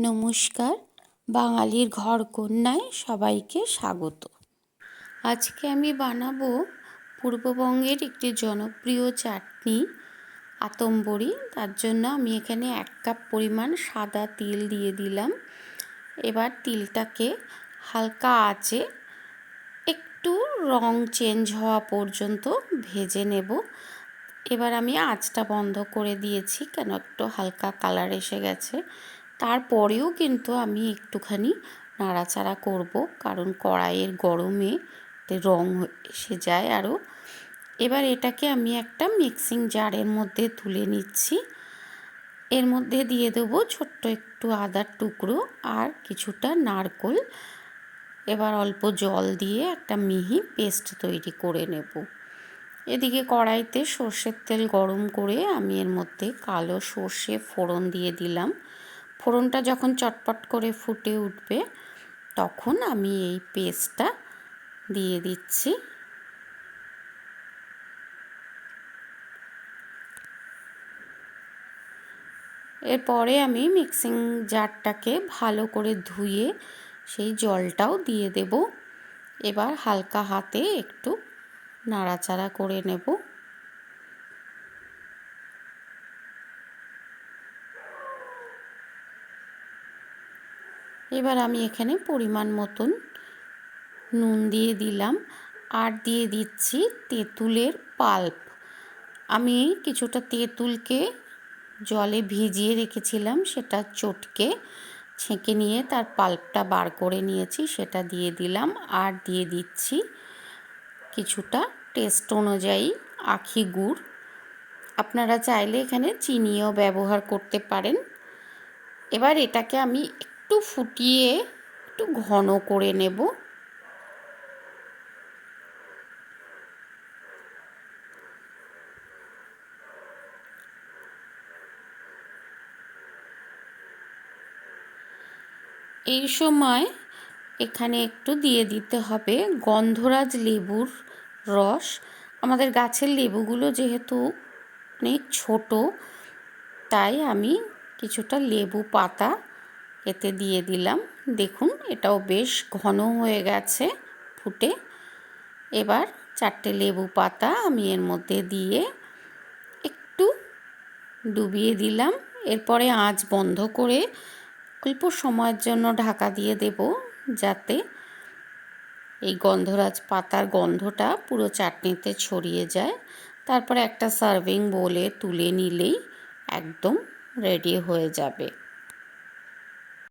নমস্কার, বাঙালির ঘরকন্যায় সবাইকে স্বাগত। আজকে আমি বানাবো পূর্ববঙ্গের একটি জনপ্রিয় চাটনি আতম্বড়ি। তার জন্য আমি এখানে 1 কাপ পরিমাণ সাদা তিল দিয়ে দিলাম। এবার তিলটাকে হালকা আঁচে একটু রং চেঞ্জ হওয়া পর্যন্ত ভেজে নেব। এবার আমি আঁচটা বন্ধ করে দিয়েছি, কেন একটু হালকা কালার এসে গেছে। তারপরেও কিন্তু আমি একটুখানি নাড়াচাড়া করব, কারণ কড়াইয়ের গরমে রং এসে যায় আরও। এবার এটাকে আমি একটা মিক্সিং জারের মধ্যে তুলে নিচ্ছি। এর মধ্যে দিয়ে দেবো ছোট্ট একটু আদার টুকরো আর কিছুটা নারকেল। এবার অল্প জল দিয়ে একটা মিহি পেস্ট তৈরি করে নেব। এদিকে কড়াইতে সর্ষের তেল গরম করে আমি এর মধ্যে কালো সর্ষে ফোড়ন দিয়ে দিলাম। ফোড়নটা যখন চটপট করে ফুটে উঠবে তখন আমি এই পেস্টটা দিয়ে দিচ্ছি। এরপরে আমি মিক্সিং জারটাকে ভালো করে ধুয়ে সেই জলটাও দিয়ে দেব। এবার হালকা হাতে একটু নাড়াচাড়া করে নেব। এবার আমি এখানে পরিমাণ মতন নুন দিয়ে দিলাম আর দিয়ে দিচ্ছি তেঁতুলের পাল্প। আমি কিছুটা তেঁতুলকে জলে ভিজিয়ে রেখেছিলাম, সেটা চটকে ছেঁকে নিয়ে তার পাল্পটা বার করে নিয়েছি, সেটা দিয়ে দিলাম। আর দিয়ে দিচ্ছি কিছুটা টেস্ট অনুযায়ী আখি গুড়। আপনারা চাইলে এখানে চিনিও ব্যবহার করতে পারেন। এবার এটাকে আমি একটু ফুটিয়ে একটু ঘন করে নেব। এই সময় এখানে একটু দিয়ে দিতে হবে গন্ধরাজ লেবুর রস। আমাদের গাছের লেবুগুলো যেহেতু অনেক ছোট, তাই আমি কিছুটা লেবু পাতা এতে দিয়ে দিলাম। দেখুন এটাও বেশ ঘন হয়ে গেছে ফুটে। এবার 4টে লেবু পাতা আমি এর মধ্যে দিয়ে একটু ডুবিয়ে দিলাম। এরপরে আঁচ বন্ধ করে অল্প সময়ের জন্য ঢাকা দিয়ে দেব, যাতে এই গন্ধরাজ পাতার গন্ধটা পুরো চাটনিতে ছড়িয়ে যায়। তারপরে একটা সার্ভিং বোলে তুলে নিলেই একদম রেডি হয়ে যাবে।